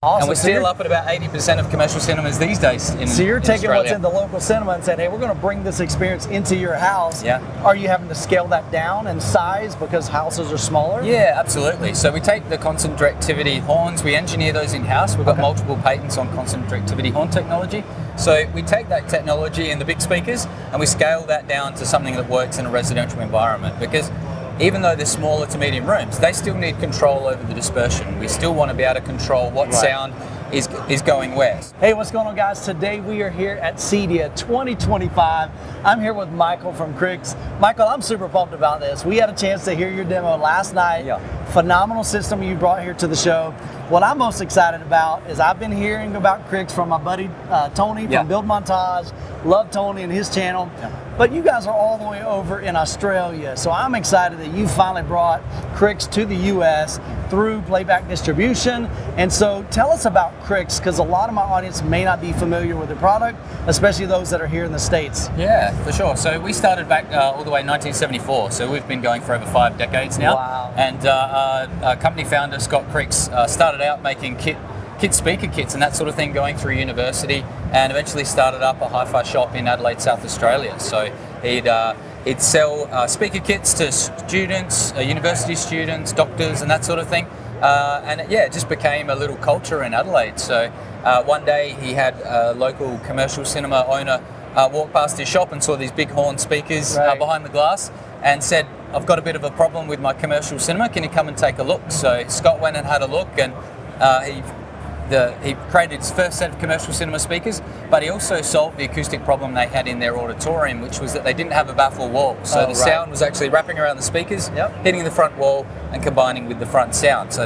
Awesome. And we're still up at about 80% of commercial cinemas these days in So you're taking Australia. what's in the local cinema and saying, hey, we're going to bring this experience into your house. Yeah. Are you having to scale that down in size because houses are smaller? Yeah, absolutely. So we take the constant directivity horns, we engineer those in-house. We've got multiple patents on constant directivity horn technology. So we take that technology in the big speakers and we scale that down to something that works in a residential environment, because even though they're smaller to medium rooms, they still need control over the dispersion. We still want to be able to control what sound is going where. Hey, what's going on, guys? Today we are here at CEDIA 2025. I'm here with Michael from Krix. Michael, I'm super pumped about this. We had a chance to hear your demo last night. Yeah. Phenomenal system you brought here to the show. What I'm most excited about is I've been hearing about Krix from my buddy Tony from Build Montage. Love Tony and his channel. Yeah. But you guys are all the way over in Australia. So I'm excited that you finally brought Krix to the US through playback distribution. And so tell us about Krix, because a lot of my audience may not be familiar with the product, especially those that are here in the States. Yeah, for sure. So we started back all the way in 1974. So we've been going for over 5 decades now. Wow. And our company founder, Scott Krix, started out making kid speaker kits and that sort of thing, going through university, and eventually started up a hi-fi shop in Adelaide, South Australia. So he'd sell speaker kits to students, university students, doctors, and that sort of thing. And it just became a little culture in Adelaide. So one day he had a local commercial cinema owner walk past his shop and saw these big horn speakers behind the glass and said, "I've got a bit of a problem with my commercial cinema, can you come and take a look?" So Scott went and had a look, and he created his first set of commercial cinema speakers, but he also solved the acoustic problem they had in their auditorium, which was that they didn't have a baffle wall. So the sound was actually wrapping around the speakers, hitting the front wall and combining with the front sound. So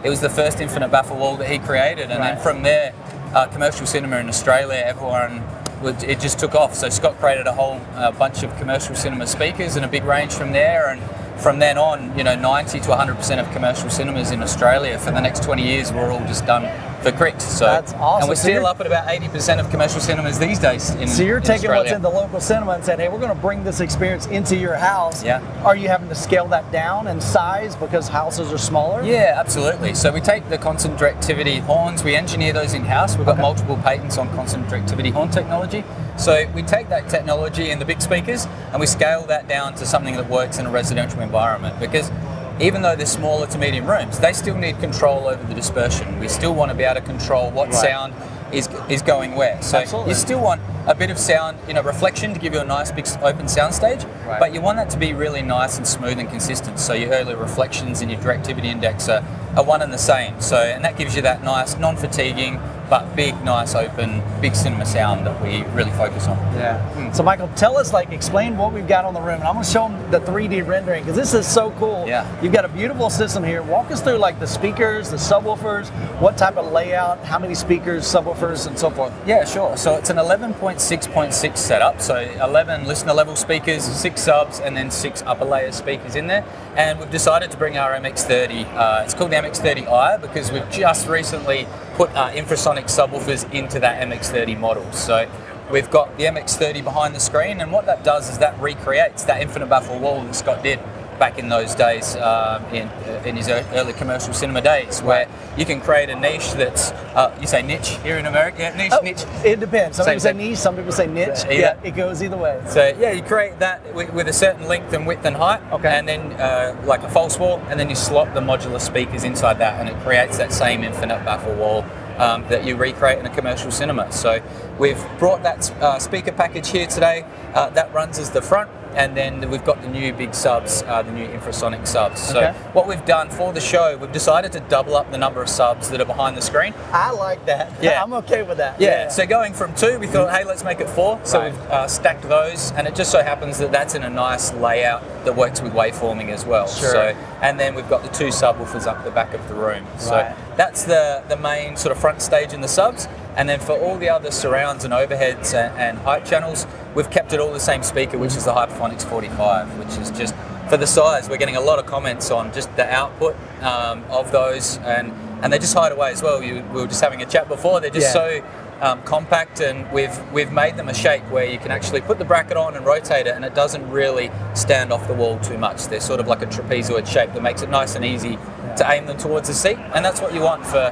it was the first infinite baffle wall that he created, and then from there, commercial cinema in Australia, it just took off. So Scott created a whole bunch of commercial cinema speakers and a big range from there, and from then on, 90 to 100% of commercial cinemas in Australia for the next 20 years were all just done for Krix. So that's awesome. And we're still up at about 80% of commercial cinemas these days in So you're taking Australia. what's in the local cinema and saying, hey, we're going to bring this experience into your house. Yeah. Are you having to scale that down in size because houses are smaller? Yeah, absolutely. So we take the constant directivity horns, we engineer those in-house. We've got multiple patents on constant directivity horn technology. So we take that technology in the big speakers and we scale that down to something that works in a residential environment, because even though they're smaller to medium rooms, they still need control over the dispersion. We still want to be able to control what sound is going where. So you still want a bit of sound, reflection to give you a nice big open sound stage, but you want that to be really nice and smooth and consistent. So your early reflections and your directivity index are one and the same. So, and that gives you that nice, non-fatiguing, but big, nice, open, big cinema sound that we really focus on. Yeah. So Michael, tell us, explain what we've got on the room. And I'm going to show them the 3D rendering, because this is so cool. Yeah. You've got a beautiful system here. Walk us through the speakers, the subwoofers, what type of layout, how many speakers, subwoofers, and so forth. Yeah, sure. So it's an 11.6.6 setup. So 11 listener level speakers, 6 subs, and then 6 upper layer speakers in there. And we've decided to bring our MX30. It's called the MX30i because we've just recently put infrasonic subwoofers into that MX30 model. So we've got the MX30 behind the screen, and what that does is that recreates that infinite baffle wall that Scott did back in those days, in his early commercial cinema days, where you can create a niche that's, you say niche here in America? Yeah, niche. It depends. Some people say niche, some people say niche. Yeah, it goes either way. So you create that with a certain length and width and height, and then like a false wall, and then you slot the modular speakers inside that, and it creates that same infinite baffle wall that you recreate in a commercial cinema. So we've brought that speaker package here today. That runs as the front, and then we've got the new big subs, the new infrasonic subs. So what we've done for the show, we've decided to double up the number of subs that are behind the screen. I like that. Yeah. I'm okay with that. Yeah. So going from 2, we thought, hey, let's make it 4. So we've stacked those, and it just so happens that that's in a nice layout that works with waveforming as well. Sure. So, and then we've got the 2 subwoofers up the back of the room. So that's the main sort of front stage in the subs. And then for all the other surrounds and overheads and height channels, we've kept it all the same speaker, which is the Hyperphonics 45, which is just, for the size, we're getting a lot of comments on just the output of those, and they just hide away as well. We were just having a chat before, they're just so compact, and we've made them a shape where you can actually put the bracket on and rotate it, and it doesn't really stand off the wall too much. They're sort of like a trapezoid shape that makes it nice and easy to aim them towards the seat, and that's what you want for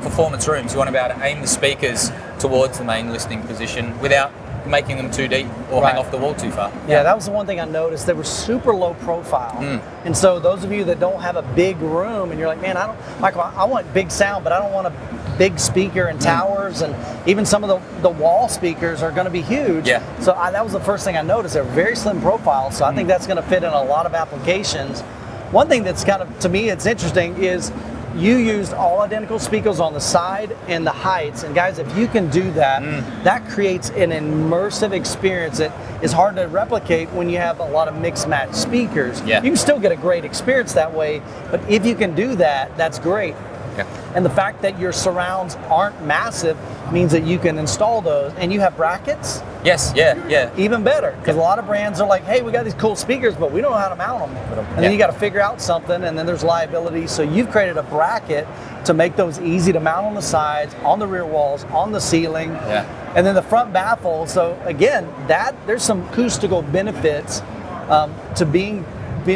performance rooms, you want to be able to aim the speakers towards the main listening position without making them too deep or hang off the wall too far. Yeah, that was the one thing I noticed. They were super low profile. And so those of you that don't have a big room and you're like, man, I want big sound, but I don't want a big speaker and towers, and even some of the wall speakers are going to be huge. Yeah. So that was the first thing I noticed. They're very slim profile, so I think that's going to fit in a lot of applications. One thing that's kind of, to me, it's interesting is you used all identical speakers on the side and the heights. And guys, if you can do that, that creates an immersive experience that is hard to replicate when you have a lot of mix match speakers. Yeah. You can still get a great experience that way, but if you can do that, that's great. Yeah. And the fact that your surrounds aren't massive means that you can install those, and you have brackets. Yes, yeah. Even better, because a lot of brands are like, hey, we got these cool speakers, but we don't know how to mount them. And then you got to figure out something, and then there's liability. So you've created a bracket to make those easy to mount on the sides, on the rear walls, on the ceiling. Yeah. And then the front baffle. So again, there's some acoustical benefits to being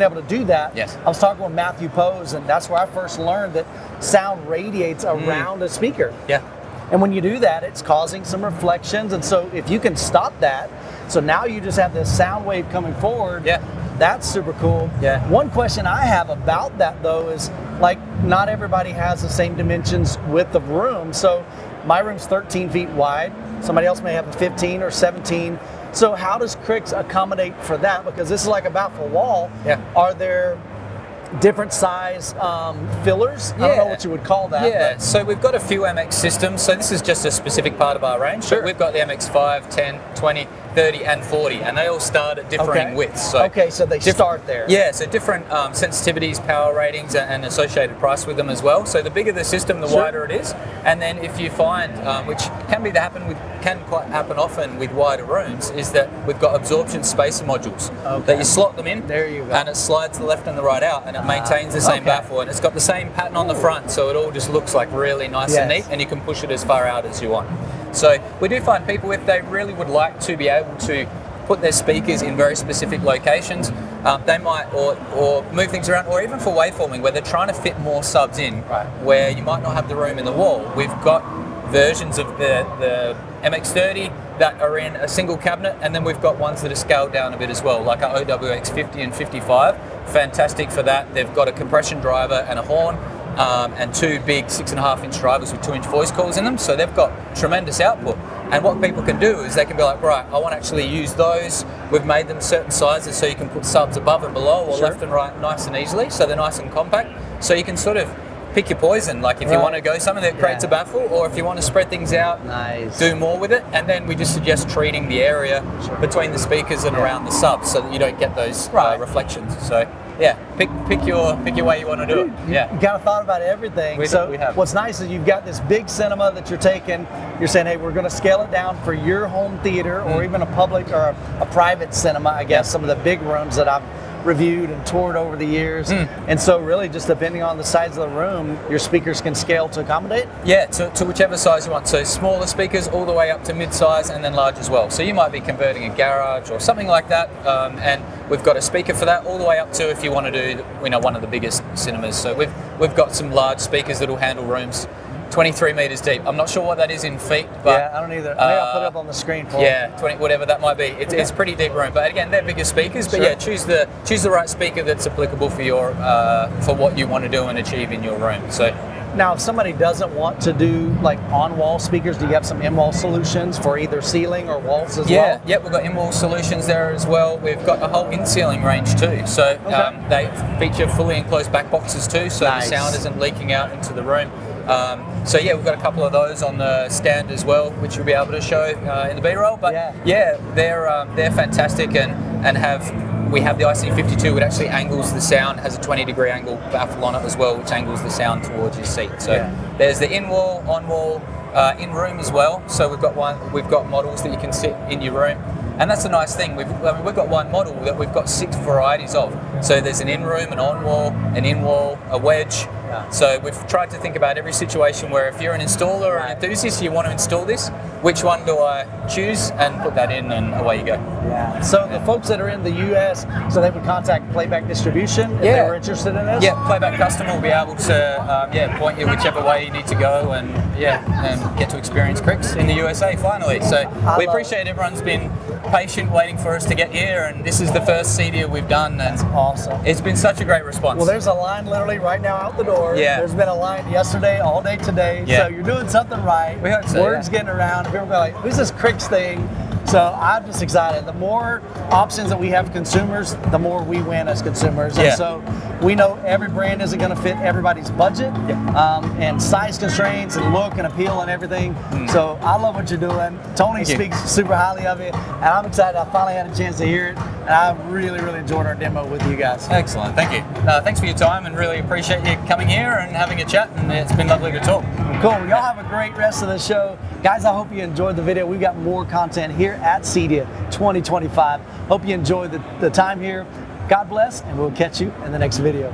able to do that. Yes. I was talking with Matthew Pose, and that's where I first learned that sound radiates around a speaker. Yeah. And when you do that, it's causing some reflections. And so if you can stop that, so now you just have this sound wave coming forward. Yeah. That's super cool. Yeah. One question I have about that though is, like, not everybody has the same dimensions width of room. So my room's 13 feet wide. Somebody else may have a 15 or 17. So how does Krix accommodate for that? Because this is like a baffle wall. Yeah. Are there different size fillers? I don't know what you would call that. Yeah, so we've got a few MX systems. So this is just a specific part of our range. Sure. But we've got the MX5, 10, 20, 30 and 40, and they all start at differing widths. So so they start there. Yeah, so different sensitivities, power ratings, and associated price with them as well. So the bigger the system, the wider it is. And then if you find, which can quite happen often with wider rooms, is that we've got absorption spacer modules that you slot them in. There you go. And it slides the left and the right out, and it maintains the same baffle, and it's got the same pattern on the front, so it all just looks like really nice and neat, and you can push it as far out as you want. So we do find people, if they really would like to be able to put their speakers in very specific locations, they might or move things around, or even for waveforming where they're trying to fit more subs in, where you might not have the room in the wall. We've got versions of the MX30 that are in a single cabinet, and then we've got ones that are scaled down a bit as well, like our OWX50 and 55. Fantastic for that. They've got a compression driver and a horn, and two big 6.5-inch drivers with 2-inch voice coils in them, so they've got tremendous output. And what people can do is they can be like, right, I want to actually use those. We've made them certain sizes so you can put subs above and below, or left and right nice and easily, so they're nice and compact. So you can sort of pick your poison, like if you want to go something that creates a baffle, or if you want to spread things out, do more with it. And then we just suggest treating the area between the speakers and around the subs so that you don't get those reflections. So yeah, pick your way you want to do it. Yeah, you kind of thought about everything. We have. What's nice is you've got this big cinema that you're taking. You're saying, hey, we're going to scale it down for your home theater, or even a public or a private cinema. I guess some of the big rooms that I've reviewed and toured over the years. And so really just depending on the size of the room, your speakers can scale to accommodate? Yeah, to whichever size you want. So smaller speakers all the way up to mid-size, and then large as well. So you might be converting a garage or something like that, and we've got a speaker for that all the way up to if you want to do one of the biggest cinemas. So we've got some large speakers that will handle rooms 23 meters deep. I'm not sure what that is in feet, but I don't either. Maybe I'll put it up on the screen for you. 20, whatever that might be. It's pretty deep room, but again, they're bigger speakers. But choose the right speaker that's applicable for your for what you want to do and achieve in your room. So now, if somebody doesn't want to do like on-wall speakers, do you have some in-wall solutions for either ceiling or walls as well? Yeah, we've got in-wall solutions there as well. We've got a whole in-ceiling range too. So they feature fully enclosed back boxes too, so the sound isn't leaking out into the room. So we've got a couple of those on the stand as well, which you'll be able to show in the B-roll. But they're fantastic, and we have the IC52, which actually angles the sound, has a 20-degree angle baffle on it as well, which angles the sound towards your seat. So there's the in-wall, on-wall, in-room as well. So we've got models that you can sit in your room. And that's a nice thing. We've got one model that we've got 6 varieties of. So there's an in-room, an on-wall, an in-wall, a wedge, So we've tried to think about every situation where if you're an installer or an enthusiast, you want to install this, which one do I choose, and put that in, and away you go. Yeah. So the folks that are in the US, so they would contact Playback Distribution if they were interested in this? Yeah, Playback Customer will be able to point you whichever way you need to go, and and get to experience Krix in the USA finally. So we appreciate everyone's been patient waiting for us to get here, and this is the first CEDIA we've done. And that's awesome. It's been such a great response. Well, there's a line literally right now out the door. Yeah. There's been a line yesterday, all day today. Yeah. So you're doing something right. We hope so. Word's getting around. People are like, who's this Krix thing? So I'm just excited. The more options that we have consumers, the more we win as consumers. And so we know every brand isn't going to fit everybody's budget and size constraints and look and appeal and everything. So I love what you're doing. Tony speaks super highly of it, and I'm excited. I finally had a chance to hear it, and I really, really enjoyed our demo with you guys. Excellent. Thank you. Thanks for your time, and really appreciate you coming here and having a chat, and it's been lovely to talk. Cool. Y'all have a great rest of the show. Guys, I hope you enjoyed the video. We've got more content here at CEDIA 2025. Hope you enjoyed the time here. God bless, and we'll catch you in the next video.